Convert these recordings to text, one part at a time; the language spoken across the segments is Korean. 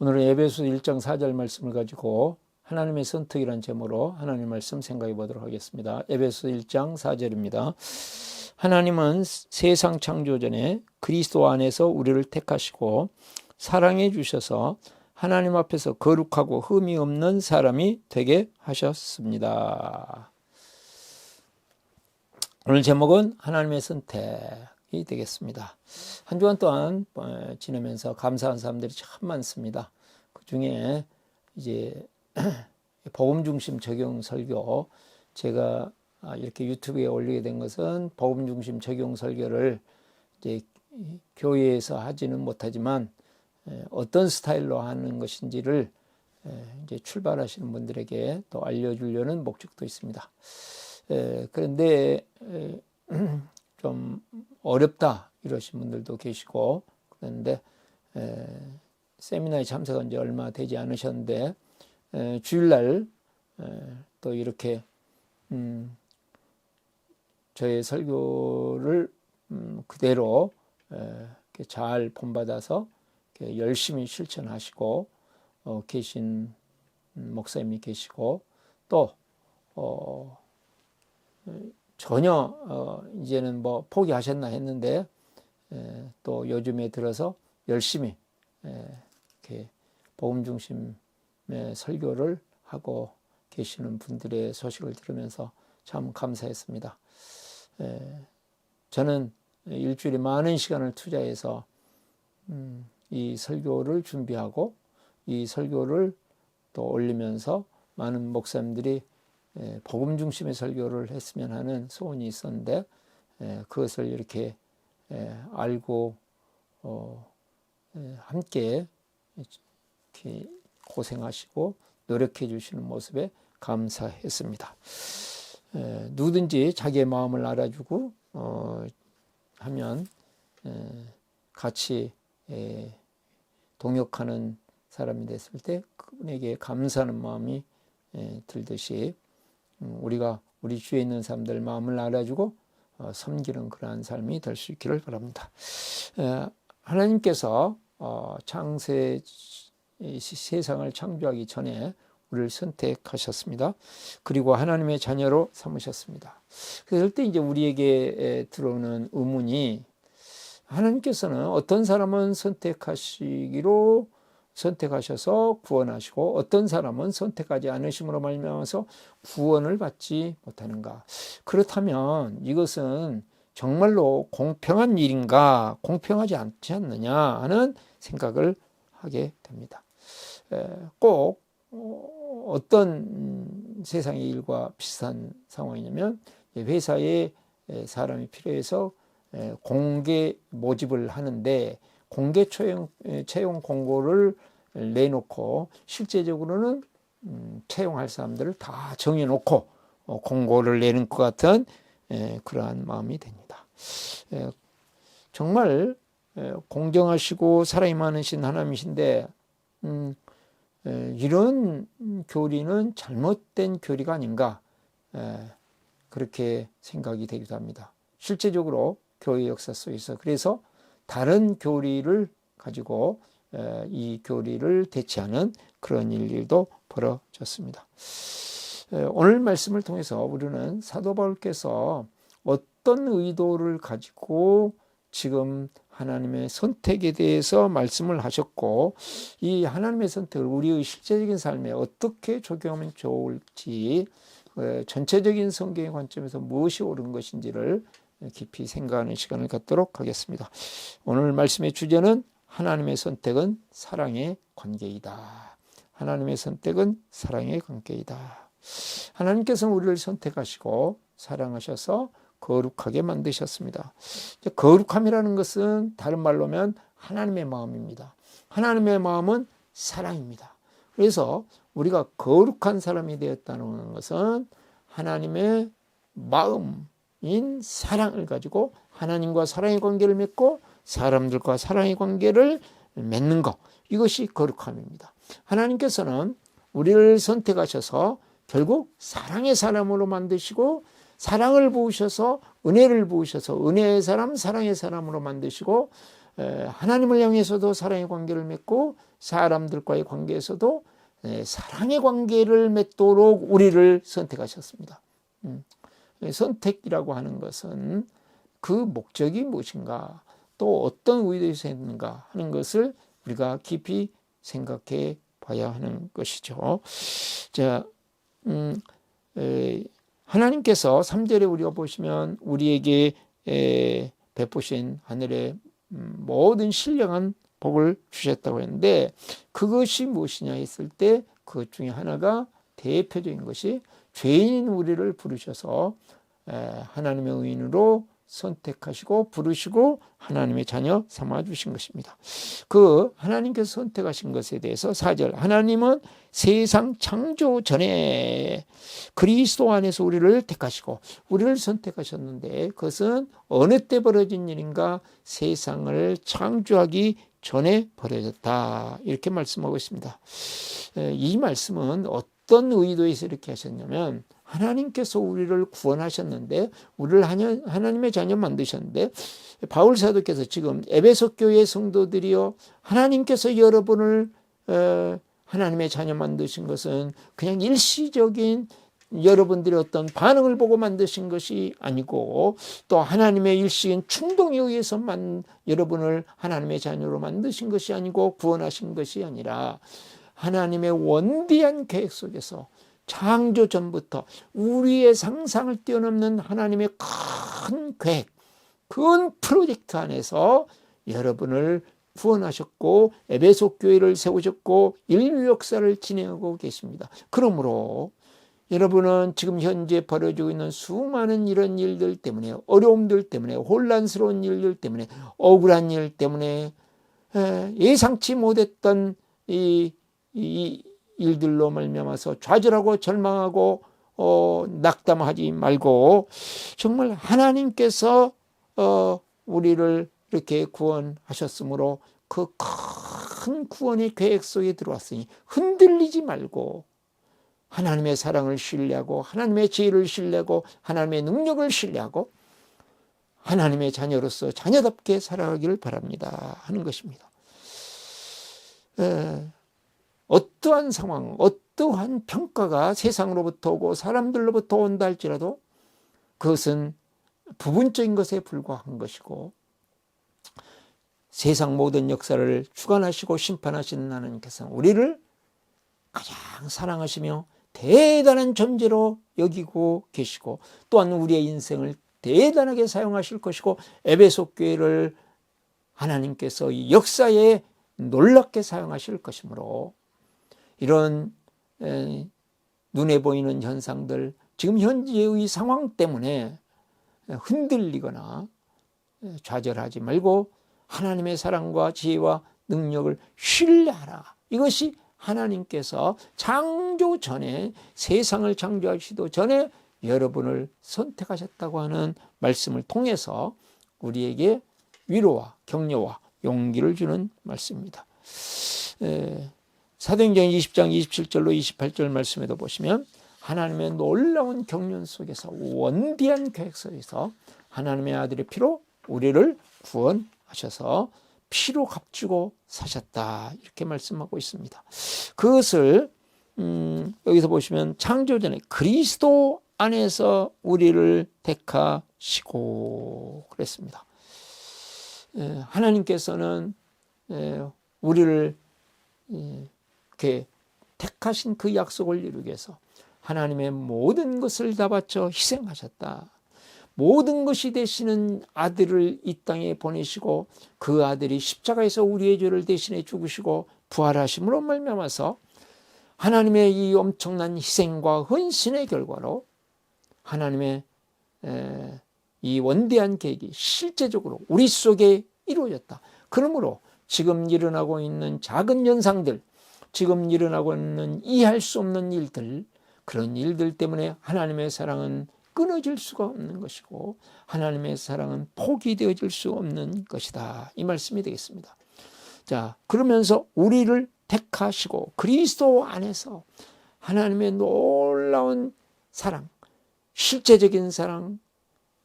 오늘은 에베소 1장 4절 말씀을 가지고 하나님의 선택이라는 제목으로 하나님의 말씀 생각해 보도록 하겠습니다. 에베소 1장 4절입니다. 하나님은 세상 창조 전에 그리스도 안에서 우리를 택하시고 사랑해 주셔서 하나님 앞에서 거룩하고 흠이 없는 사람이 되게 하셨습니다. 오늘 제목은 하나님의 선택이 되겠습니다. 한 주간 동안 지내면서 감사한 사람들이 참 많습니다. 그 중에 이제 복음 중심 적용 설교, 제가 이렇게 유튜브에 올리게 된 것은 복음 중심 적용 설교를 이제 교회에서 하지는 못하지만 어떤 스타일로 하는 것인지를 이제 출발하시는 분들에게 또 알려주려는 목적도 있습니다. 그런데 좀 어렵다 이러신 분들도 계시고, 그런데 세미나에 참석한 지 얼마 되지 않으셨는데 주일날 또 이렇게 저의 설교를 그대로 잘 본받아서 열심히 실천하시고 계신 목사님이 계시고, 또 전혀 이제는 뭐 포기하셨나 했는데 또 요즘에 들어서 열심히 이렇게 복음 중심의 설교를 하고 계시는 분들의 소식을 들으면서 참 감사했습니다. 저는 일주일에 많은 시간을 투자해서 이 설교를 준비하고 이 설교를 또 올리면서 많은 목사님들이 복음 중심의 설교를 했으면 하는 소원이 있었는데 그것을 이렇게 알고 함께 이렇게 고생하시고 노력해 주시는 모습에 감사했습니다. 누구든지 자기의 마음을 알아주고 하면 같이 동역하는 사람이 됐을 때 그분에게 감사하는 마음이 들듯이 우리가 우리 주위에 있는 사람들 마음을 알아주고 섬기는 그러한 삶이 될 수 있기를 바랍니다. 하나님께서 세상을 창조하기 전에 우리를 선택하셨습니다. 그리고 하나님의 자녀로 삼으셨습니다. 그럴 때 이제 우리에게 들어오는 의문이, 하나님께서는 어떤 사람은 선택하셔서 구원하시고 어떤 사람은 선택하지 않으심으로 말미암아서 구원을 받지 못하는가? 그렇다면 이것은 정말로 공평한 일인가, 공평하지 않지 않느냐 하는 생각을 하게 됩니다. 꼭 어떤 세상의 일과 비슷한 상황이냐면, 회사에 사람이 필요해서 공개 모집을 하는데 공개 채용 공고를 내놓고 실제적으로는 채용할 사람들을 다 정해놓고 공고를 내는 것 같은 그러한 마음이 됩니다. 정말 공정하시고 사랑이 많으신 하나님이신데 이런 교리는 잘못된 교리가 아닌가, 그렇게 생각이 되기도 합니다. 실제적으로 교회 역사 속에서 그래서 다른 교리를 가지고 이 교리를 대체하는 그런 일들도 벌어졌습니다. 오늘 말씀을 통해서 우리는 사도 바울께서 어떤 의도를 가지고 지금 하나님의 선택에 대해서 말씀을 하셨고, 이 하나님의 선택을 우리의 실제적인 삶에 어떻게 적용하면 좋을지, 전체적인 성경의 관점에서 무엇이 옳은 것인지를 깊이 생각하는 시간을 갖도록 하겠습니다. 오늘 말씀의 주제는 하나님의 선택은 사랑의 관계이다. 하나님의 선택은 사랑의 관계이다. 하나님께서는 우리를 선택하시고 사랑하셔서 거룩하게 만드셨습니다. 거룩함이라는 것은 다른 말로 하면 하나님의 마음입니다. 하나님의 마음은 사랑입니다. 그래서 우리가 거룩한 사람이 되었다는 것은 하나님의 마음인 사랑을 가지고 하나님과 사랑의 관계를 맺고 사람들과 사랑의 관계를 맺는 것, 이것이 거룩함입니다. 하나님께서는 우리를 선택하셔서 결국 사랑의 사람으로 만드시고, 사랑을 부으셔서 은혜를 부으셔서 은혜의 사람, 사랑의 사람으로 만드시고, 하나님을 향해서도 사랑의 관계를 맺고 사람들과의 관계에서도 사랑의 관계를 맺도록 우리를 선택하셨습니다. 선택이라고 하는 것은 그 목적이 무엇인가, 또 어떤 의도에서 했는가 하는 것을 우리가 깊이 생각해 봐야 하는 것이죠. 자, 하나님께서 3절에 우리가 보시면 우리에게 베푸신 하늘의 모든 신령한 복을 주셨다고 했는데, 그것이 무엇이냐 했을 때 그것 중에 하나가, 대표적인 것이 죄인인 우리를 부르셔서 하나님의 의인으로 선택하시고 부르시고 하나님의 자녀 삼아 주신 것입니다. 그 하나님께서 선택하신 것에 대해서 4절, 하나님은 세상 창조 전에 그리스도 안에서 우리를 택하시고 우리를 선택하셨는데, 그것은 어느 때 벌어진 일인가? 세상을 창조하기 전에 벌어졌다, 이렇게 말씀하고 있습니다. 이 말씀은 어떤 의도에서 이렇게 하셨냐면, 하나님께서 우리를 구원하셨는데, 우리를 하나님의 자녀 만드셨는데, 바울 사도께서 지금 에베소 교회 성도들이요, 하나님께서 여러분을 하나님의 자녀 만드신 것은 그냥 일시적인 여러분들의 어떤 반응을 보고 만드신 것이 아니고, 또 하나님의 일시적인 충동에 의해서만 여러분을 하나님의 자녀로 만드신 것이 아니고, 구원하신 것이 아니라 하나님의 원대한 계획 속에서 창조 전부터 우리의 상상을 뛰어넘는 하나님의 큰 계획, 큰 프로젝트 안에서 여러분을 구원하셨고 에베소 교회를 세우셨고 인류 역사를 진행하고 계십니다. 그러므로 여러분은 지금 현재 벌어지고 있는 수많은 이런 일들 때문에, 어려움들 때문에, 혼란스러운 일들 때문에, 억울한 일 때문에, 예상치 못했던 이 일들로 말미암아서 좌절하고 절망하고 낙담하지 말고, 정말 하나님께서 우리를 이렇게 구원하셨으므로 그 큰 구원의 계획 속에 들어왔으니 흔들리지 말고 하나님의 사랑을 신뢰하고 하나님의 지혜를 신뢰하고 하나님의 능력을 신뢰하고 하나님의 자녀로서 자녀답게 살아가기를 바랍니다 하는 것입니다. 어떠한 상황, 어떠한 평가가 세상으로부터 오고 사람들로부터 온다 할지라도 그것은 부분적인 것에 불과한 것이고, 세상 모든 역사를 주관하시고 심판하시는 하나님께서는 우리를 가장 사랑하시며 대단한 존재로 여기고 계시고, 또한 우리의 인생을 대단하게 사용하실 것이고, 에베소 교회를 하나님께서 이 역사에 놀랍게 사용하실 것이므로, 이런 눈에 보이는 현상들, 지금 현재의 상황 때문에 흔들리거나 좌절하지 말고 하나님의 사랑과 지혜와 능력을 신뢰하라. 이것이 하나님께서 창조 전에, 세상을 창조하시도 전에 여러분을 선택하셨다고 하는 말씀을 통해서 우리에게 위로와 격려와 용기를 주는 말씀입니다. 사도행전 20장 27절로 28절 말씀에도 보시면 하나님의 놀라운 경륜 속에서, 원대한 계획 속에서 하나님의 아들의 피로 우리를 구원하셔서 피로 값주고 사셨다, 이렇게 말씀하고 있습니다. 그것을 여기서 보시면 창조전에 그리스도 안에서 우리를 택하시고 그랬습니다. 하나님께서는 우리를 이렇게 택하신 그 약속을 이루기 위해서 하나님의 모든 것을 다 바쳐 희생하셨다. 모든 것이 되시는 아들을 이 땅에 보내시고, 그 아들이 십자가에서 우리의 죄를 대신해 죽으시고 부활하심으로 말미암아서 하나님의 이 엄청난 희생과 헌신의 결과로 하나님의 이 원대한 계획이 실제적으로 우리 속에 이루어졌다. 그러므로 지금 일어나고 있는 작은 현상들, 지금 일어나고 있는 이해할 수 없는 일들, 그런 일들 때문에 하나님의 사랑은 끊어질 수가 없는 것이고 하나님의 사랑은 포기되어질 수 없는 것이다, 이 말씀이 되겠습니다. 자, 그러면서 우리를 택하시고 그리스도 안에서 하나님의 놀라운 사랑, 실제적인 사랑,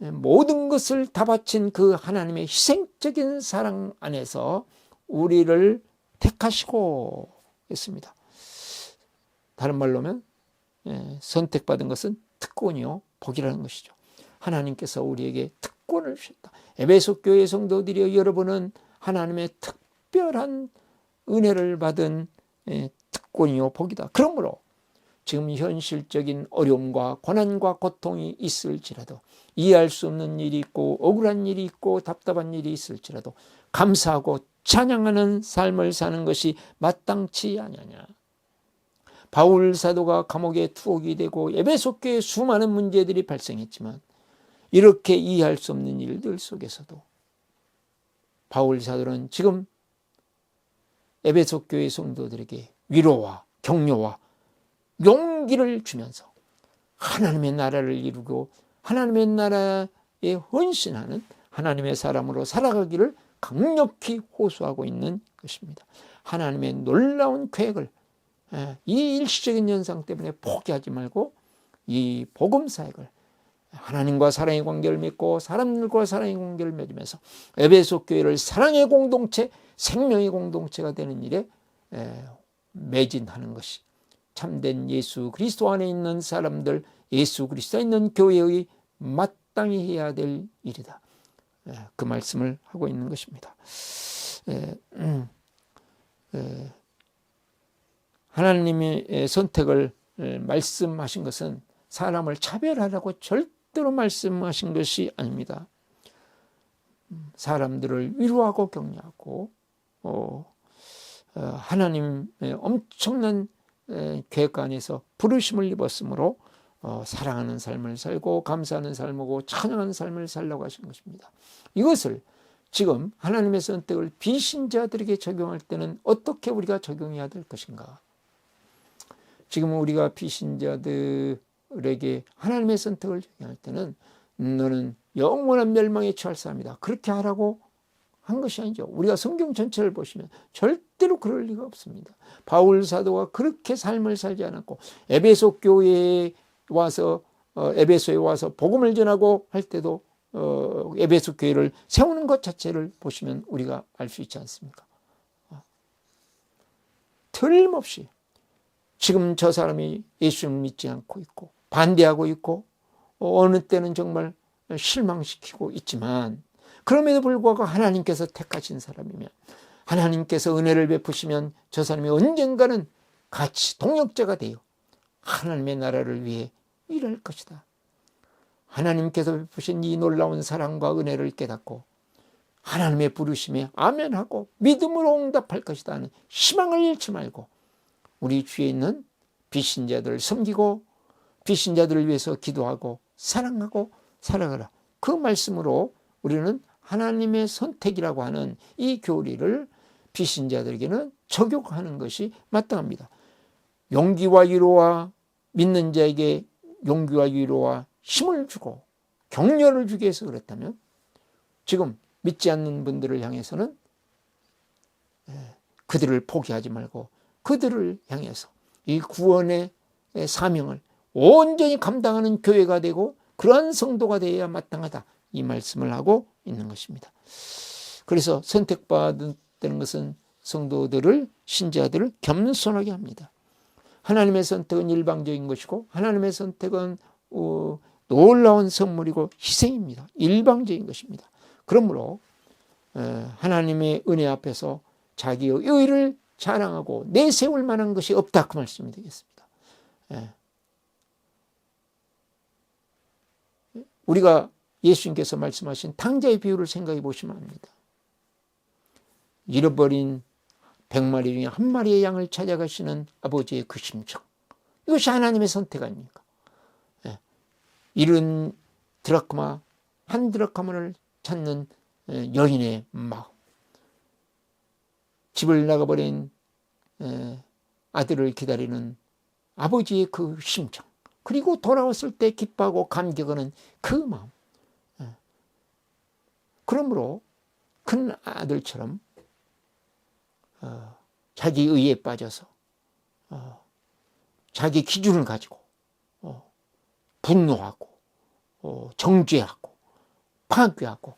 모든 것을 다 바친 그 하나님의 희생적인 사랑 안에서 우리를 택하시고 있습니다. 다른 말로 하면 선택받은 것은 특권이요 복이라는 것이죠. 하나님께서 우리에게 특권을 주셨다. 에베소 교회 성도들이여, 여러분은 하나님의 특별한 은혜를 받은 특권이요 복이다. 그러므로 지금 현실적인 어려움과 고난과 고통이 있을지라도, 이해할 수 없는 일이 있고 억울한 일이 있고 답답한 일이 있을지라도 감사하고 찬양하는 삶을 사는 것이 마땅치 아니하냐. 바울 사도가 감옥에 투옥이 되고 에베소 교회에 수많은 문제들이 발생했지만, 이렇게 이해할 수 없는 일들 속에서도 바울 사도는 지금 에베소 교회 성도들에게 위로와 격려와 용기를 주면서 하나님의 나라를 이루고 하나님의 나라에 헌신하는 하나님의 사람으로 살아가기를 강력히 호소하고 있는 것입니다. 하나님의 놀라운 계획을 이 일시적인 현상 때문에 포기하지 말고 이 복음 사역을, 하나님과 사랑의 관계를 맺고 사람들과 사랑의 관계를 맺으면서 에베소 교회를 사랑의 공동체, 생명의 공동체가 되는 일에 매진하는 것이 참된 예수 그리스도 안에 있는 사람들, 예수 그리스도에 있는 교회의 마땅히 해야 될 일이다. 그 말씀을 하고 있는 것입니다. 하나님의 선택을 말씀하신 것은 사람을 차별하라고 절대로 말씀하신 것이 아닙니다. 사람들을 위로하고 격려하고 하나님의 엄청난 계획 안에서 부르심을 입었으므로 사랑하는 삶을 살고 감사하는 삶하고 찬양하는 삶을 살라고 하신 것입니다. 이것을 지금 하나님의 선택을 비신자들에게 적용할 때는 어떻게 우리가 적용해야 될 것인가? 지금 우리가 비신자들에게 하나님의 선택을 적용할 때는 너는 영원한 멸망에 처할 사람이다, 그렇게 하라고 한 것이 아니죠. 우리가 성경 전체를 보시면 절대로 그럴 리가 없습니다. 바울 사도가 그렇게 삶을 살지 않았고 에베소 교회에 와서 에베소에 와서 복음을 전하고 할 때도 에베소 교회를 세우는 것 자체를 보시면 우리가 알 수 있지 않습니까? 틀림없이 지금 저 사람이 예수를 믿지 않고 있고 반대하고 있고 어느 때는 정말 실망시키고 있지만, 그럼에도 불구하고 하나님께서 택하신 사람이면, 하나님께서 은혜를 베푸시면 저 사람이 언젠가는 같이 동역자가 되어 하나님의 나라를 위해 일할 것이다. 하나님께서 베푸신 이 놀라운 사랑과 은혜를 깨닫고 하나님의 부르심에 아멘하고 믿음으로 응답할 것이다 하는 희망을 잃지 말고 우리 주위에 있는 비신자들을 섬기고 비신자들을 위해서 기도하고 사랑하고 살아가라. 그 말씀으로 우리는 하나님의 선택이라고 하는 이 교리를 비신자들에게는 적용하는 것이 마땅합니다. 용기와 위로와 믿는 자에게 용기와 위로와 힘을 주고 격려를 주기 위해서 그렇다면, 지금 믿지 않는 분들을 향해서는 그들을 포기하지 말고 그들을 향해서 이 구원의 사명을 온전히 감당하는 교회가 되고 그러한 성도가 되어야 마땅하다, 이 말씀을 하고 있는 것입니다. 그래서 선택받는 것은 성도들을, 신자들을 겸손하게 합니다. 하나님의 선택은 일방적인 것이고 하나님의 선택은 놀라운 선물이고 희생입니다. 일방적인 것입니다. 그러므로 하나님의 은혜 앞에서 자기의 의를 자랑하고 내세울 만한 것이 없다, 그 말씀이 되겠습니다. 우리가 예수님께서 말씀하신 탕자의 비유를 생각해 보시면 압니다. 잃어버린 100마리 중에 한 마리의 양을 찾아가시는 아버지의 그 심정, 이것이 하나님의 선택 아닙니까? 잃은 드라크마, 한 드라크마를 찾는 여인의 마음, 집을 나가버린 아들을 기다리는 아버지의 그 심정, 그리고 돌아왔을 때 기뻐하고 감격하는 그 마음. 그러므로 큰 아들처럼 자기 의에 빠져서 자기 기준을 가지고 분노하고 정죄하고 파괴하고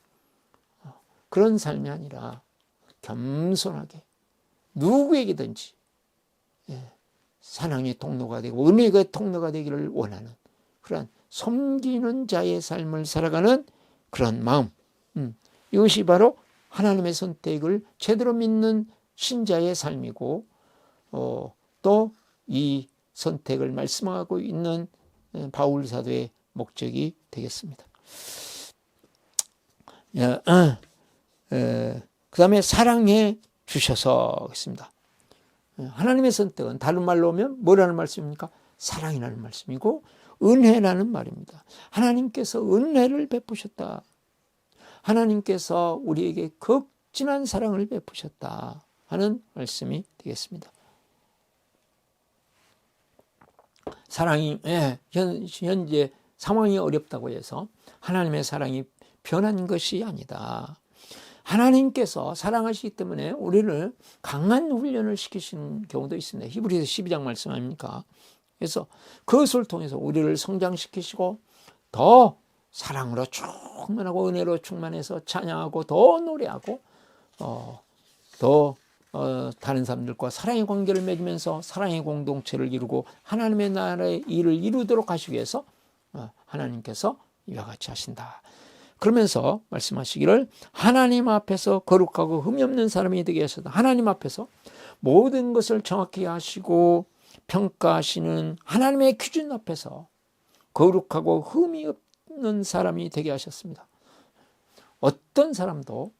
그런 삶이 아니라 겸손하게 누구에게든지 사랑의 통로가 되고 은혜의 통로가 되기를 원하는 그런 섬기는 자의 삶을 살아가는 그런 마음, 이것이 바로 하나님의 선택을 제대로 믿는 신자의 삶이고 또 이 선택을 말씀하고 있는 바울 사도의 목적이 되겠습니다. 그 다음에 사랑해 주셔서 그렇습니다. 하나님의 선택은 다른 말로 하면 뭐라는 말씀입니까? 사랑이라는 말씀이고 은혜라는 말입니다. 하나님께서 은혜를 베푸셨다. 하나님께서 우리에게 극진한 사랑을 베푸셨다 하는 말씀이 되겠습니다. 사랑이 현재 상황이 어렵다고 해서 하나님의 사랑이 변한 것이 아니다. 하나님께서 사랑하시기 때문에 우리를 강한 훈련을 시키시는 경우도 있습니다. 히브리서 12장 말씀 아닙니까? 그래서 그것을 통해서 우리를 성장시키시고 더 사랑으로 충만하고 은혜로 충만해서 찬양하고 더 노래하고 더 다른 사람들과 사랑의 관계를 맺으면서 사랑의 공동체를 이루고 하나님의 나라의 일을 이루도록 하시기 위해서 하나님께서 이와 같이 하신다. 그러면서 말씀하시기를 하나님 앞에서 거룩하고 흠이 없는 사람이 되게 하셨다. 하나님 앞에서 모든 것을 정확히 하시고 평가하시는 하나님의 기준 앞에서 거룩하고 흠이 없는 사람이 되게 하셨습니다. 어떤 사람도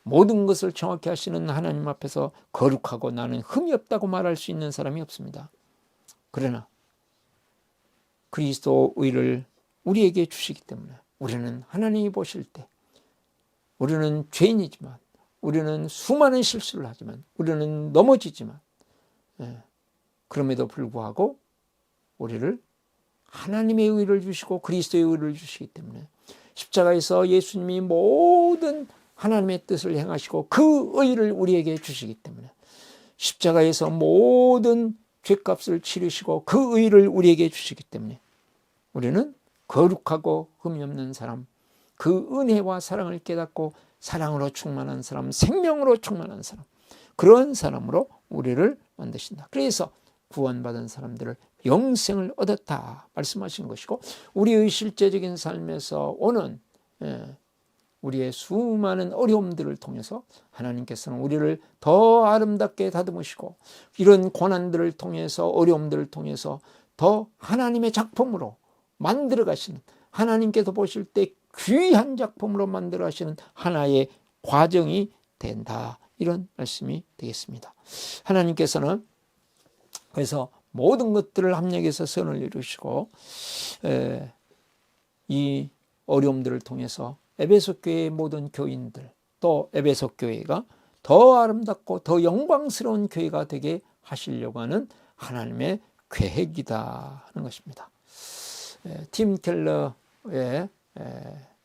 모든 것을 정확히 하시는 하나님 앞에서 거룩하고 나는 흠이 없다고 말할 수 있는 사람이 없습니다. 그러나 그리스도 의를 우리에게 주시기 때문에 우리는 하나님이 보실 때 우리는 죄인이지만 우리는 수많은 실수를 하지만 우리는 넘어지지만 그럼에도 불구하고 우리를 하나님의 의를 주시고 그리스도의 의를 주시기 때문에 십자가에서 예수님이 모든 하나님의 뜻을 행하시고 그 의를 우리에게 주시기 때문에 십자가에서 모든 죄값을 치르시고 그 의를 우리에게 주시기 때문에 우리는 거룩하고 흠이 없는 사람, 그 은혜와 사랑을 깨닫고 사랑으로 충만한 사람, 생명으로 충만한 사람, 그런 사람으로 우리를 만드신다. 그래서 구원받은 사람들을 영생을 얻었다 말씀하신 것이고 우리의 실제적인 삶에서 오는 우리의 수많은 어려움들을 통해서 하나님께서는 우리를 더 아름답게 다듬으시고 이런 고난들을 통해서 어려움들을 통해서 더 하나님의 작품으로 만들어 가시는 하나님께서 보실 때 귀한 작품으로 만들어 가시는 하나의 과정이 된다. 이런 말씀이 되겠습니다. 하나님께서는 그래서 모든 것들을 합력해서 선을 이루시고 이 어려움들을 통해서 에베소 교회의 모든 교인들 또 에베소 교회가 더 아름답고 더 영광스러운 교회가 되게 하시려고 하는 하나님의 계획이다 하는 것입니다. 팀 켈러의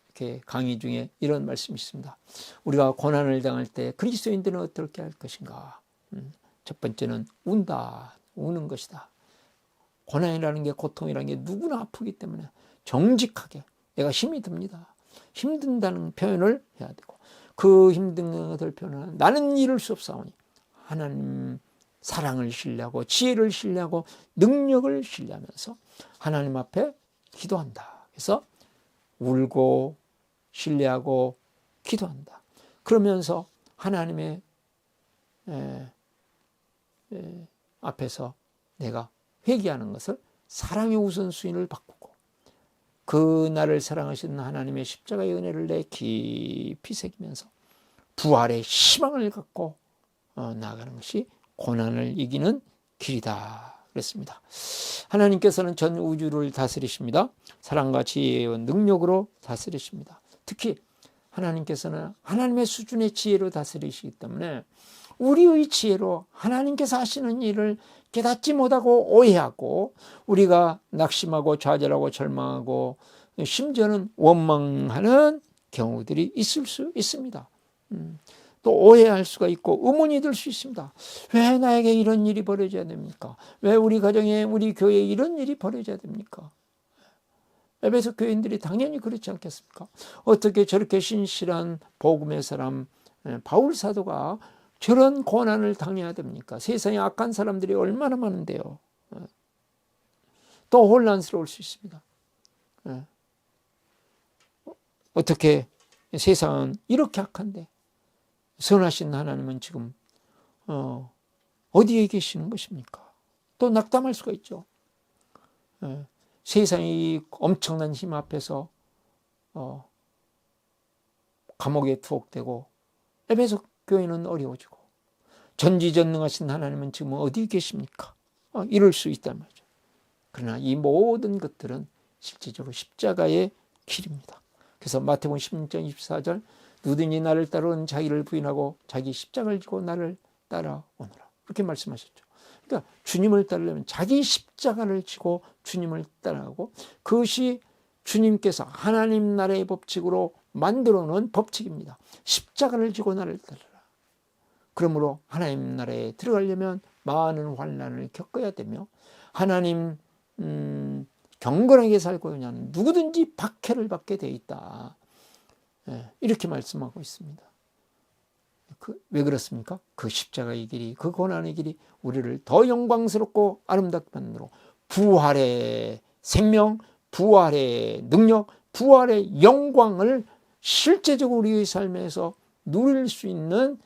이렇게 강의 중에 이런 말씀이 있습니다. 우리가 고난을 당할 때 그리스도인들은 어떻게 할 것인가? 첫 번째는 우는 것이다. 고난이라는 게 고통이라는 게 누구나 아프기 때문에 정직하게 내가 힘이 듭니다. 힘든다는 표현을 해야 되고 그 힘든 것을 표현하는 나는 이룰 수 없사오니 하나님 사랑을 신뢰하고 지혜를 신뢰하고 능력을 신뢰하면서 하나님 앞에 기도한다. 그래서 울고 신뢰하고 기도한다. 그러면서 하나님의 앞에서 내가 회개하는 것을 사랑의 우선순위를 바꾸고 그 나를 사랑하시는 하나님의 십자가의 은혜를 내 깊이 새기면서 부활의 희망을 갖고 나아가는 것이 고난을 이기는 길이다 그랬습니다. 하나님께서는 전 우주를 다스리십니다. 사랑과 지혜와 능력으로 다스리십니다. 특히 하나님께서는 하나님의 수준의 지혜로 다스리시기 때문에 우리의 지혜로 하나님께서 하시는 일을 깨닫지 못하고 오해하고 우리가 낙심하고 좌절하고 절망하고 심지어는 원망하는 경우들이 있을 수 있습니다. 또 오해할 수가 있고 의문이 들 수 있습니다. 왜 나에게 이런 일이 벌어져야 됩니까? 왜 우리 가정에 우리 교회에 이런 일이 벌어져야 됩니까? 에베소 교인들이 당연히 그렇지 않겠습니까? 어떻게 저렇게 신실한 복음의 사람 바울 사도가 저런 고난을 당해야 됩니까? 세상에 악한 사람들이 얼마나 많은데요. 또 혼란스러울 수 있습니다. 어떻게 세상은 이렇게 악한데 선하신 하나님은 지금 어디에 계시는 것입니까? 또 낙담할 수가 있죠. 세상이 엄청난 힘 앞에서 감옥에 투옥되고 에베소 교회는 어려워지고 전지전능하신 하나님은 지금 어디 계십니까? 이럴 수 있단 말이죠. 그러나 이 모든 것들은 실질적으로 십자가의 길입니다. 그래서 마태복음 16장 24절 누구든지 나를 따르는 자기를 부인하고 자기 십자가를 지고 나를 따라오너라. 그렇게 말씀하셨죠. 그러니까 주님을 따르려면 자기 십자가를 지고 주님을 따라가고 그것이 주님께서 하나님 나라의 법칙으로 만들어 놓은 법칙입니다. 십자가를 지고 나를 따르라. 그러므로 하나님 나라에 들어가려면 많은 환난을 겪어야 되며 하나님 경건하게 살고 있는 누구든지 박해를 받게 돼 있다. 이렇게 말씀하고 있습니다. 왜 그렇습니까? 그 십자가의 길이, 그 고난의 길이 우리를 더 영광스럽고 아름답게 만들어 부활의 생명, 부활의 능력, 부활의 영광을 실제적으로 우리의 삶에서 누릴 수 있는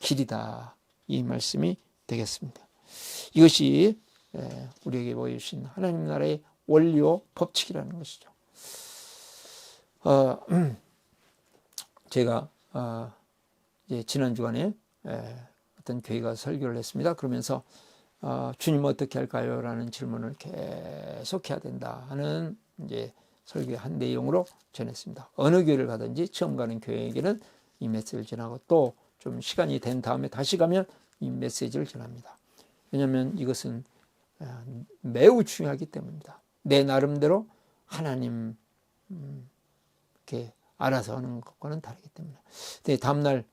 길이다. 이 말씀이 되겠습니다. 이것이 우리에게 보여주신 하나님 나라의 원리요 법칙이라는 것이죠. 제가 이제 지난 주간에 어떤 교회가 설교를 했습니다. 그러면서 주님 어떻게 할까요? 라는 질문을 계속 해야 된다 하는 이제 설교의 한 내용으로 전했습니다. 어느 교회를 가든지 처음 가는 교회에게는 이 메시지를 전하고 또 좀 시간이 된 다음에 다시 가면 이 메시지를 전합니다. 왜냐하면 이것은 매우 중요하기 때문입니다. 내 나름대로 하나님 이렇게 알아서 하는 것과는 다르기 때문에. 근데 다음날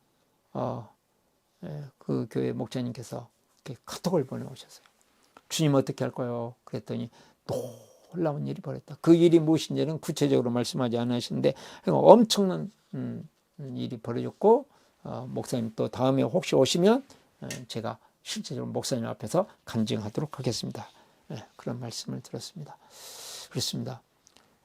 그 교회 목사님께서 이렇게 카톡을 보내오셨어요. 주님 어떻게 할 거예요? 그랬더니 놀라운 일이 벌어졌다. 그 일이 무엇인지는 구체적으로 말씀하지 않으시는데 엄청난 일이 벌어졌고 목사님 또 다음에 혹시 오시면 제가 실제적으로 목사님 앞에서 간증하도록 하겠습니다. 그런 말씀을 들었습니다. 그렇습니다.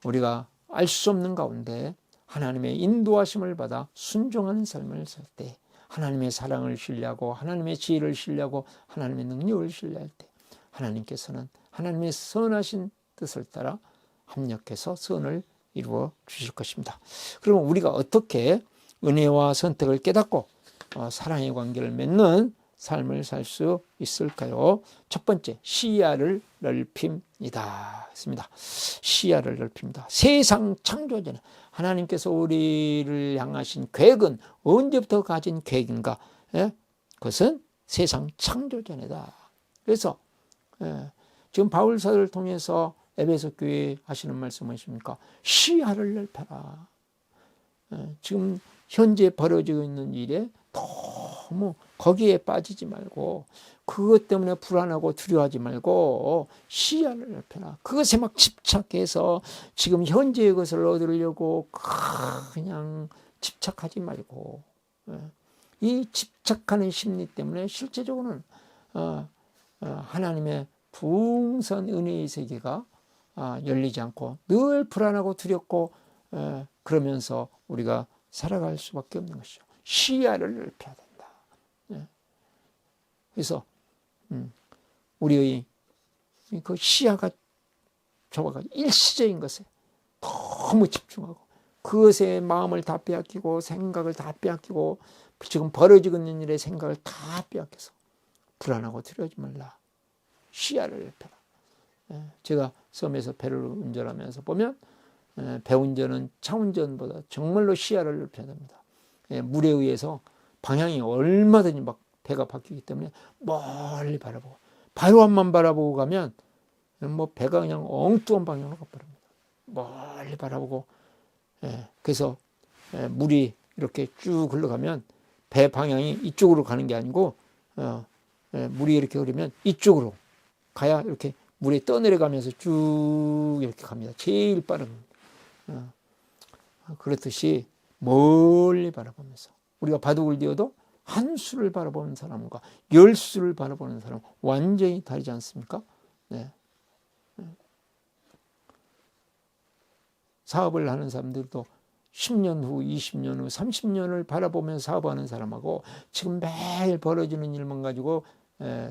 우리가 알 수 없는 가운데 하나님의 인도하심을 받아 순종하는 삶을 살 때 하나님의 사랑을 신뢰하고 하나님의 지혜를 신뢰하고 하나님의 능력을 신뢰할 때 하나님께서는 하나님의 선하신 뜻을 따라 합력해서 선을 이루어 주실 것입니다. 그러면 우리가 어떻게 은혜와 선택을 깨닫고 사랑의 관계를 맺는 삶을 살 수 있을까요? 첫 번째, 시야를 넓힙니다. 했습니다. 시야를 넓힙니다. 세상 창조 전에 하나님께서 우리를 향하신 계획은 언제부터 가진 계획인가? 그것은 세상 창조 전에다. 그래서 지금 바울 사도를 통해서 에베소 교회에 하시는 말씀 무엇입니까? 시야를 넓혀라. 지금 현재 벌어지고 있는 일에 너무 거기에 빠지지 말고 그것 때문에 불안하고 두려워하지 말고 시야를 넓혀라. 그것에 막 집착해서 지금 현재의 것을 얻으려고 그냥 집착하지 말고 이 집착하는 심리 때문에 실제적으로는 하나님의 풍성한 은혜의 세계가 열리지 않고 늘 불안하고 두렵고 그러면서 우리가 살아갈 수밖에 없는 것이죠. 시야를 넓혀야 된다. 그래서 우리의 그 시야가 좁아가 일시적인 것에 너무 집중하고 그것에 마음을 다 빼앗기고 생각을 다 빼앗기고 지금 벌어지고 있는 일에 생각을 다 빼앗겨서 불안하고 두려워하지 말라. 시야를 넓혀라. 제가 섬에서 배를 운전하면서 보면 배운전은 차운전보다 정말로 시야를 넓혀야 됩니다. 물에 의해서 방향이 얼마든지 막 배가 바뀌기 때문에 멀리 바라보고 바위만 바라보고 가면 뭐 배가 그냥 엉뚱한 방향으로 가버립니다. 멀리 바라보고 그래서 물이 이렇게 쭉 흘러가면 배 방향이 이쪽으로 가는 게 아니고 물이 이렇게 흐르면 이쪽으로 가야 이렇게 물에 떠내려가면서 쭉 이렇게 갑니다. 제일 빠른. 그렇듯이 멀리 바라보면서 우리가 바둑을 띄워도 한 수를 바라보는 사람과 10수를 바라보는 사람 완전히 다르지 않습니까? 네. 사업을 하는 사람들도 10년 후, 20년 후, 30년을 바라보면서 사업하는 사람하고 지금 매일 벌어지는 일만 가지고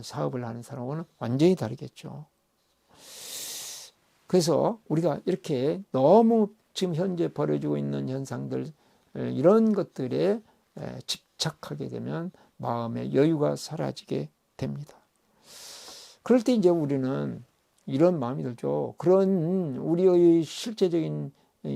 사업을 하는 사람하고는 완전히 다르겠죠. 그래서 우리가 이렇게 너무 지금 현재 벌어지고 있는 현상들, 이런 것들에 집착하게 되면 마음의 여유가 사라지게 됩니다. 그럴 때 이제 우리는 이런 마음이 들죠. 그런 우리의 실제적인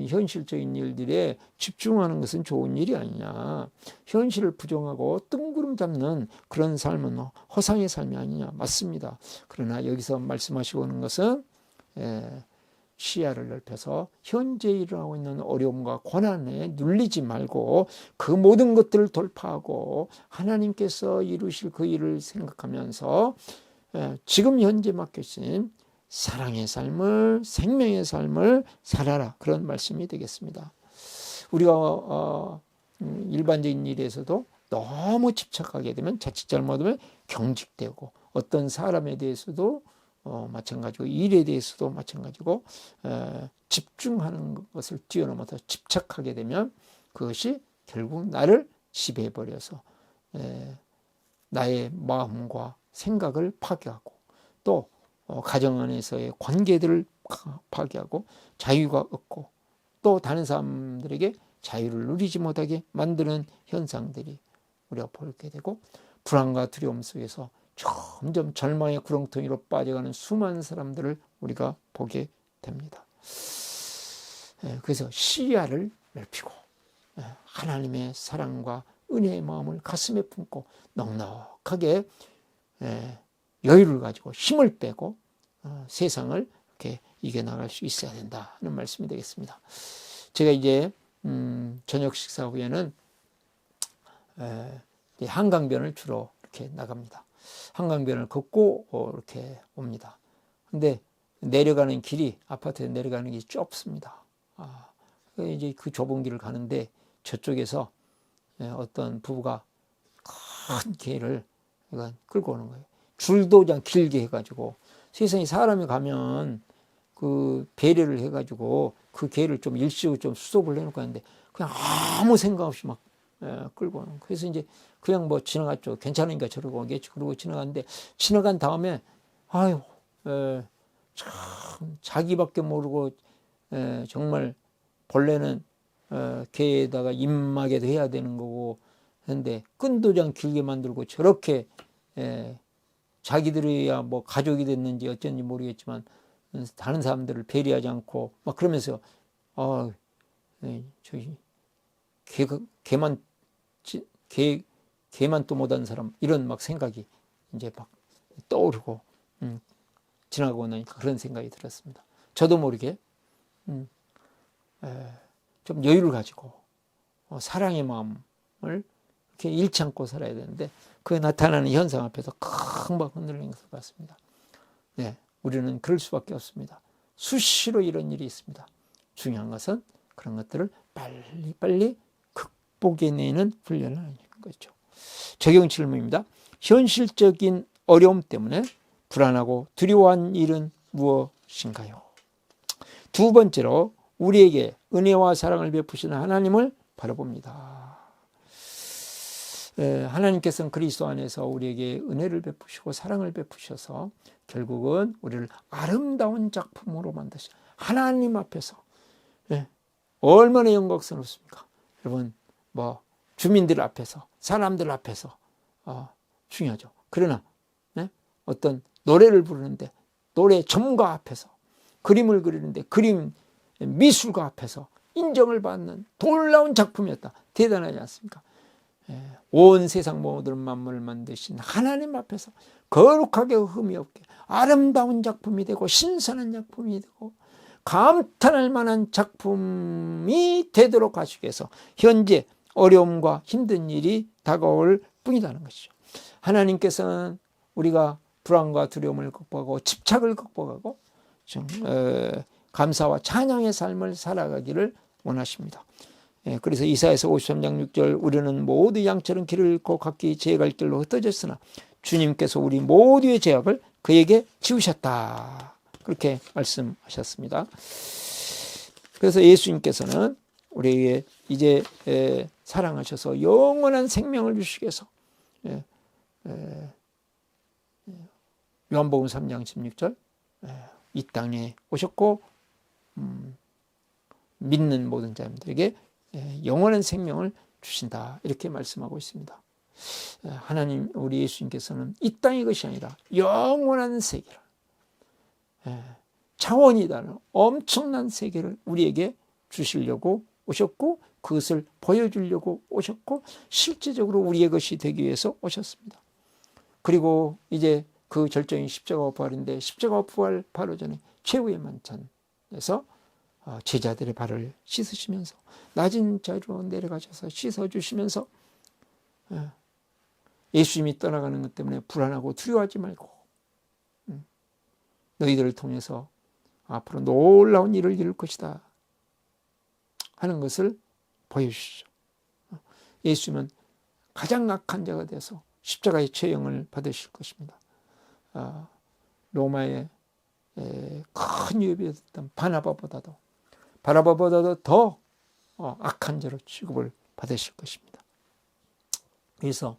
현실적인 일들에 집중하는 것은 좋은 일이 아니냐. 현실을 부정하고 뜬구름 잡는 그런 삶은 허상의 삶이 아니냐. 맞습니다. 그러나 여기서 말씀하시고 있는 것은 시야를 넓혀서 현재 일어나고 있는 어려움과 고난에 눌리지 말고 그 모든 것들을 돌파하고 하나님께서 이루실 그 일을 생각하면서 지금 현재 맡겨진 사랑의 삶을, 생명의 삶을 살아라. 그런 말씀이 되겠습니다. 우리가 일반적인 일에서도 너무 집착하게 되면 자칫 잘못하면 경직되고, 어떤 사람에 대해서도 마찬가지고, 일에 대해서도 마찬가지고, 집중하는 것을 뛰어넘어서 집착하게 되면 그것이 결국 나를 지배해버려서 나의 마음과 생각을 파괴하고, 또 가정 안에서의 관계들을 파괴하고 자유가 없고, 또 다른 사람들에게 자유를 누리지 못하게 만드는 현상들이 우리가 보게 되고, 불안과 두려움 속에서 점점 절망의 구렁텅이로 빠져가는 수많은 사람들을 우리가 보게 됩니다. 그래서 시야를 넓히고 하나님의 사랑과 은혜의 마음을 가슴에 품고 넉넉하게 여유를 가지고 힘을 빼고 세상을 이렇게 이겨나갈 수 있어야 된다는 말씀이 되겠습니다. 제가 이제 저녁 식사 후에는 한강변을 주로 이렇게 나갑니다. 한강변을 걷고 이렇게 옵니다. 근데 내려가는 길이, 아파트에 내려가는 길이 좁습니다. 이제 그 좁은 길을 가는데 저쪽에서 어떤 부부가 큰 개를 끌고 오는 거예요. 줄도 그냥 길게 해가지고, 세상에 사람이 가면 그 배려를 해가지고 그 개를 좀 일시적으로 좀 수속을 해놓고 하는데 그냥 아무 생각 없이 막 끌고 오는. 그래서 이제 그냥 뭐 지나갔죠. 괜찮으니까 저러고 오겠지. 그러고 지나갔는데, 지나간 다음에 아유, 참 자기밖에 모르고 정말 본래는 개에다가 입마개도 해야 되는 거고 했는데 끈도 그냥 길게 만들고 저렇게 자기들이야 뭐 가족이 됐는지 어쩐지 모르겠지만 다른 사람들을 배려하지 않고 막 그러면서 저기 개만 또 못한 사람, 이런 막 생각이 이제 막 떠오르고 지나가고 나니까 그런 생각이 들었습니다. 저도 모르게 좀 여유를 가지고 사랑의 마음을 이렇게 잃지 않고 살아야 되는데, 그에 나타나는 현상 앞에서 큰 막 흔들리는 것을 봤습니다. 네, 우리는 그럴 수밖에 없습니다. 수시로 이런 일이 있습니다. 중요한 것은 그런 것들을 빨리 극복해내는 훈련을 하는 거죠. 적용 질문입니다. 현실적인 어려움 때문에 불안하고 두려워한 일은 무엇인가요? 두 번째로, 우리에게 은혜와 사랑을 베푸시는 하나님을 바라봅니다. 하나님께서는 그리스도 안에서 우리에게 은혜를 베푸시고 사랑을 베푸셔서 결국은 우리를 아름다운 작품으로 만드신 하나님 앞에서 얼마나 영광스럽습니까? 여러분, 뭐 주민들 앞에서, 사람들 앞에서 중요하죠. 그러나 어떤 노래를 부르는데 노래 전문가 앞에서, 그림을 그리는데 그림 미술가 앞에서 인정을 받는 놀라운 작품이었다. 대단하지 않습니까? 온 세상 모든 만물을 만드신 하나님 앞에서 거룩하게 흠이 없게 아름다운 작품이 되고 신선한 작품이 되고 감탄할 만한 작품이 되도록 하시기 위해서 현재 어려움과 힘든 일이 다가올 뿐이라는 것이죠. 하나님께서는 우리가 불안과 두려움을 극복하고 집착을 극복하고 감사와 찬양의 삶을 살아가기를 원하십니다. 그래서 이사야서 53장 6절 우리는 모두 양처럼 길을 잃고 각기 제 갈 길로 흩어졌으나 주님께서 우리 모두의 죄악을 그에게 지우셨다. 그렇게 말씀하셨습니다. 그래서 예수님께서는 우리에게 이제 사랑하셔서 영원한 생명을 주시기 위해서 요한복음 3장 16절 이 땅에 오셨고 믿는 모든 자들에게 영원한 생명을 주신다. 이렇게 말씀하고 있습니다. 하나님 우리 예수님께서는 이 땅의 것이 아니라 영원한 세계를 차원이다는 엄청난 세계를 우리에게 주시려고 오셨고 그것을 보여주려고 오셨고 실제적으로 우리의 것이 되기 위해서 오셨습니다. 그리고 이제 그 절정인 십자가와 부활인데 십자가와 부활 바로 전에 최후의 만찬에서 제자들의 발을 씻으시면서 낮은 자리로 내려가셔서 씻어주시면서 예수님이 떠나가는 것 때문에 불안하고 두려워하지 말고 너희들을 통해서 앞으로 놀라운 일을 이룰 것이다 하는 것을 보여주시죠. 예수님은 가장 악한 자가 돼서 십자가의 처형을 받으실 것입니다. 로마의 큰 유업이었던 바나바보다도 더 악한 자로 취급을 받으실 것입니다. 그래서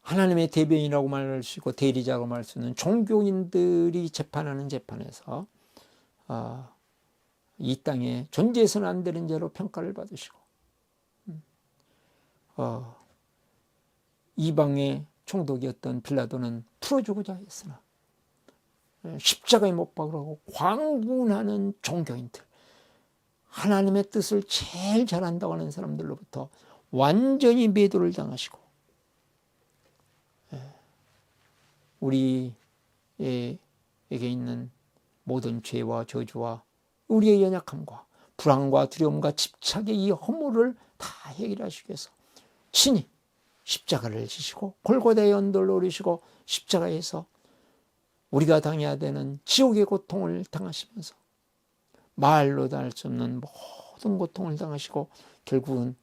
하나님의 대변인이라고 말할 수 있고 대리자라고 말할 수 있는 종교인들이 재판하는 재판에서 이 땅에 존재해서는 안 되는 죄로 평가를 받으시고 이방의 총독이었던 빌라도는 풀어주고자 했으나 십자가에 못 박으라고 광분하는 종교인들, 하나님의 뜻을 제일 잘한다고 하는 사람들로부터 완전히 매도를 당하시고 우리에게 있는 모든 죄와 저주와 우리의 연약함과 불안과 두려움과 집착의 이 허물을 다 해결하시기 위해서 친히 십자가를 지시고 골고다의 언덕을 오르시고 십자가에서 우리가 당해야 되는 지옥의 고통을 당하시면서 말로 다 할 수 없는 모든 고통을 당하시고 결국은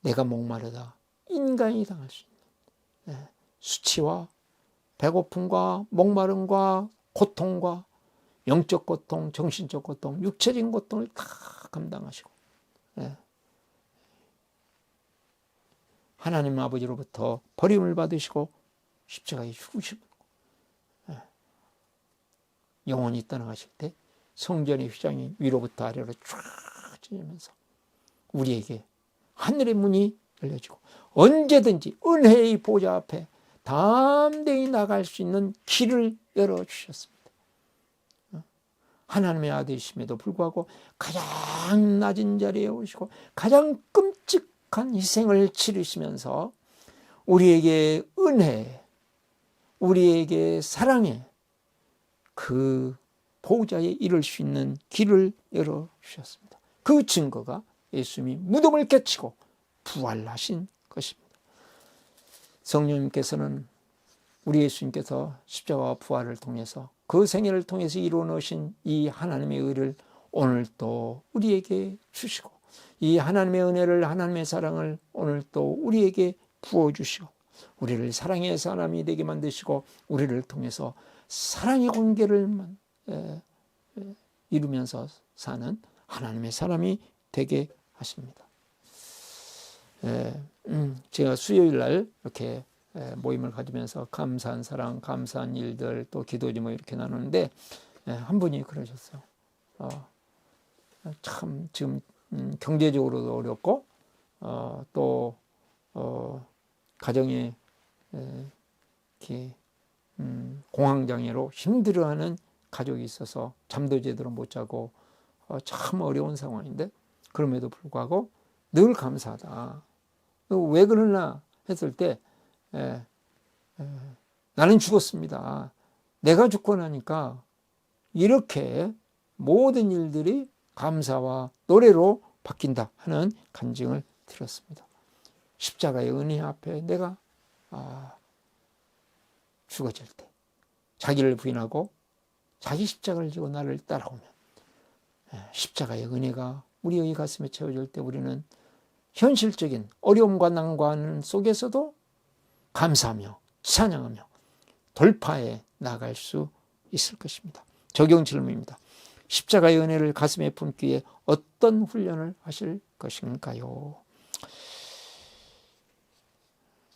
내가 목마르다 인간이 당할 수 있는 수치와 배고픔과 목마름과 고통과 영적 고통, 정신적 고통, 육체적인 고통을 다 감당하시고 하나님 아버지로부터 버림을 받으시고 십자가에 죽으시고 영원히 떠나가실 때 성전의 휘장이 위로부터 아래로 쫙 찢으면서 우리에게 하늘의 문이 열려지고 언제든지 은혜의 보좌 앞에 담대히 나갈 수 있는 길을 열어주셨습니다. 하나님의 아들이심에도 불구하고 가장 낮은 자리에 오시고 가장 끔찍한 희생을 치르시면서 우리에게 은혜, 우리에게 사랑의 그 보호자에 이를 수 있는 길을 열어주셨습니다. 그 증거가 예수님이 무덤을 깨치고 부활하신 것입니다. 성령님께서는 우리 예수님께서 십자가와 부활을 통해서 그 생애를 통해서 이루어 놓으신 이 하나님의 의를 오늘 또 우리에게 주시고 이 하나님의 은혜를 하나님의 사랑을 오늘 또 우리에게 부어주시고 우리를 사랑의 사람이 되게 만드시고 우리를 통해서 사랑의 관계를 이루면서 사는 하나님의 사람이 되게 하십니다. 제가 수요일 날 이렇게 모임을 가지면서 감사한 사랑, 감사한 일들, 또 기도 제목 이렇게 나누는데 한 분이 그러셨어요. 참 지금 경제적으로도 어렵고 또 가정에 이렇게 공황장애로 힘들어하는 가족이 있어서 잠도 제대로 못 자고 참 어려운 상황인데 그럼에도 불구하고 늘 감사하다. 왜 그러나 했을 때 나는 죽었습니다. 내가 죽고 나니까 이렇게 모든 일들이 감사와 노래로 바뀐다 하는 간증을 들었습니다. 십자가의 은혜 앞에 내가 죽어질 때 자기를 부인하고 자기 십자가를 지고 나를 따라오면 십자가의 은혜가 우리의 가슴에 채워질 때 우리는 현실적인 어려움과 난관 속에서도 감사하며 찬양하며 돌파해 나갈 수 있을 것입니다. 적용 질문입니다. 십자가의 은혜를 가슴에 품기에 어떤 훈련을 하실 것인가요?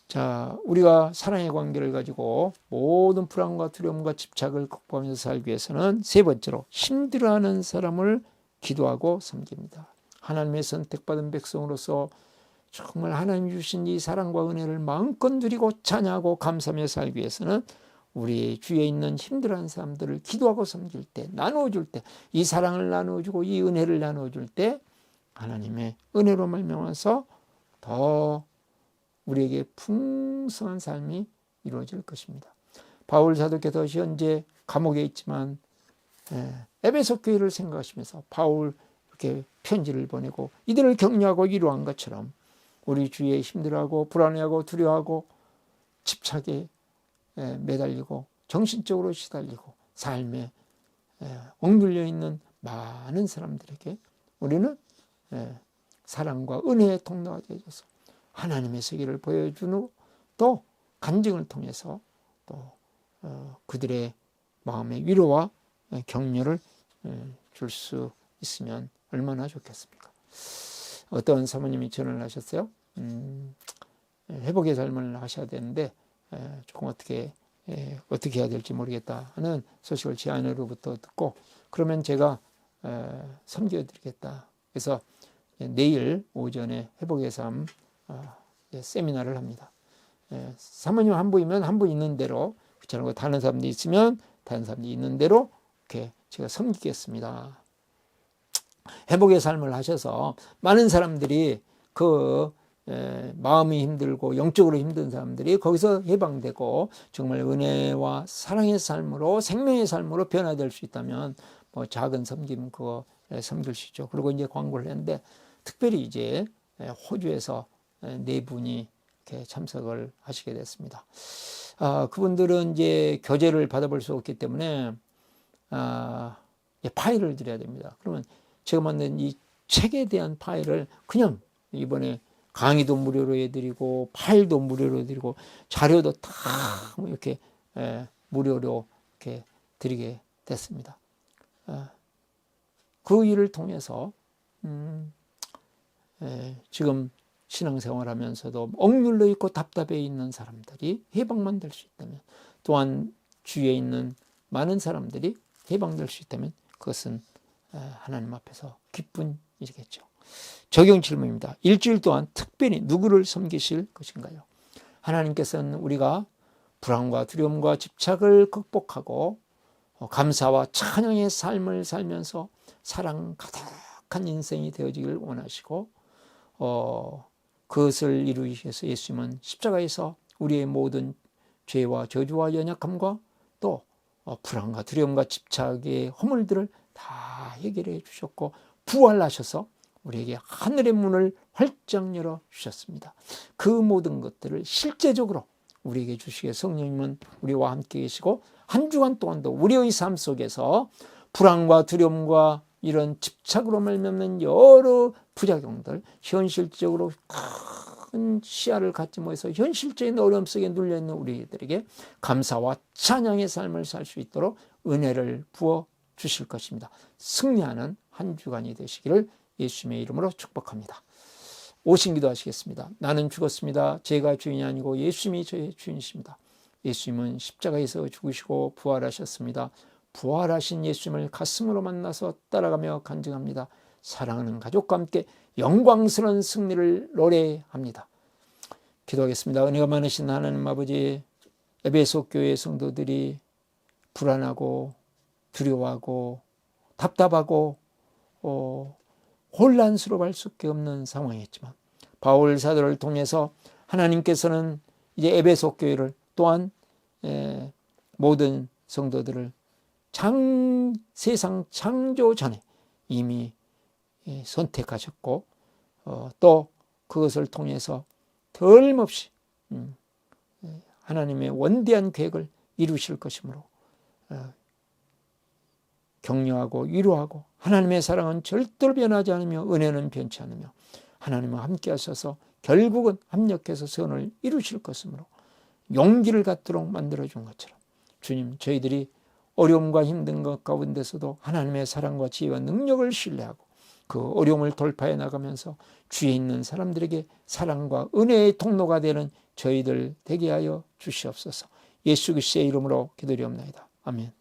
자, 우리가 사랑의 관계를 가지고 모든 불안과 두려움과 집착을 극복하면서 살기 위해서는 세 번째로 힘들어하는 사람을 기도하고 섬깁니다. 하나님의 선택받은 백성으로서 정말 하나님 주신 이 사랑과 은혜를 마음껏 누리고 찬양하고 감사하며 살기 위해서는 우리 주위에 있는 힘들어하는 사람들을 기도하고 섬길 때, 나누어줄 때, 이 사랑을 나누어주고 이 은혜를 나누어줄 때 하나님의 은혜로 말미암아서 더 우리에게 풍성한 삶이 이루어질 것입니다. 바울 사도께서 현재 감옥에 있지만 에베소 교회를 생각하시면서 바울 이렇게 편지를 보내고 이들을 격려하고 위로한 것처럼 우리 주위에 힘들어하고 불안해하고 두려워하고 집착에 매달리고 정신적으로 시달리고 삶에 억눌려 있는 많은 사람들에게 우리는 사랑과 은혜의 통로가 되어줘서 하나님의 세계를 보여주는 또 간증을 통해서 또 그들의 마음의 위로와 격려를 줄 수 있으면 얼마나 좋겠습니까? 어떤 사모님이 전화를 하셨어요. 회복의 삶을 하셔야 되는데 조금 어떻게 해야 될지 모르겠다 하는 소식을 제 아내로부터 듣고 그러면 제가 섬겨드리겠다. 그래서 내일 오전에 회복의 삶 세미나를 합니다. 사모님 한 분이면 한 분 있는 대로 그렇지 다른 사람들이 있으면 다른 사람들이 있는 대로 이렇게 제가 섬기겠습니다. 회복의 삶을 하셔서 많은 사람들이 그 마음이 힘들고 영적으로 힘든 사람들이 거기서 해방되고 정말 은혜와 사랑의 삶으로 생명의 삶으로 변화될 수 있다면 뭐 작은 섬김 그거 섬길 수 있죠. 그리고 이제 광고를 했는데 특별히 이제 호주에서 네 분이 이렇게 참석을 하시게 됐습니다. 그분들은 이제 교재를 받아볼 수 없기 때문에 파일을 드려야 됩니다. 그러면 제가 만든 이 책에 대한 파일을 그냥 이번에 강의도 무료로 해드리고 파일도 무료로 해드리고 자료도 다 이렇게 무료로 이렇게 드리게 됐습니다. 그 일을 통해서 지금 신앙생활하면서도 억눌려 있고 답답해 있는 사람들이 해방만 될 수 있다면 또한 주위에 있는 많은 사람들이 해방될 수 있다면 그것은 하나님 앞에서 기쁜 일이겠죠. 적용 질문입니다. 일주일 동안 특별히 누구를 섬기실 것인가요? 하나님께서는 우리가 불안과 두려움과 집착을 극복하고 감사와 찬양의 삶을 살면서 사랑 가득한 인생이 되어지길 원하시고 그것을 이루기 위해서 예수님은 십자가에서 우리의 모든 죄와 저주와 연약함과 또 불안과 두려움과 집착의 허물들을 다 해결해 주셨고 부활하셔서 우리에게 하늘의 문을 활짝 열어 주셨습니다. 그 모든 것들을 실제적으로 우리에게 주시기에 성령님은 우리와 함께 계시고 한 주간 동안도 우리의 삶 속에서 불안과 두려움과 이런 집착으로 말미암는 여러 부작용들 현실적으로 큰 시야를 갖지 못해서 현실적인 어려움 속에 눌려있는 우리들에게 감사와 찬양의 삶을 살 수 있도록 은혜를 부어 주실 것입니다. 승리하는 한 주간이 되시기를 예수님의 이름으로 축복합니다. 오신 기도하시겠습니다. 나는 죽었습니다. 제가 주인이 아니고 예수님이 저의 주인이십니다. 예수님은 십자가에서 죽으시고 부활하셨습니다. 부활하신 예수님을 가슴으로 만나서 따라가며 간증합니다. 사랑하는 가족과 함께 영광스러운 승리를 노래합니다. 기도하겠습니다. 은혜가 많으신 하나님 아버지, 에베소 교회 성도들이 불안하고 두려워하고 답답하고 혼란스러워할 수밖에 없는 상황이었지만 바울 사도를 통해서 하나님께서는 이제 에베소 교회를 또한 모든 성도들을 세상 창조 전에 이미 선택하셨고 또 그것을 통해서 덜림없이 하나님의 원대한 계획을 이루실 것이므로 격려하고 위로하고, 하나님의 사랑은 절대로 변하지 않으며 은혜는 변치 않으며 하나님과 함께 하셔서 결국은 합력해서 선을 이루실 것이므로 용기를 갖도록 만들어준 것처럼 주님, 저희들이 어려움과 힘든 것 가운데서도 하나님의 사랑과 지혜와 능력을 신뢰하고 그 어려움을 돌파해 나가면서 주위에 있는 사람들에게 사랑과 은혜의 통로가 되는 저희들 되게 하여 주시옵소서. 예수 그리스도의 이름으로 기도드리옵나이다. 아멘.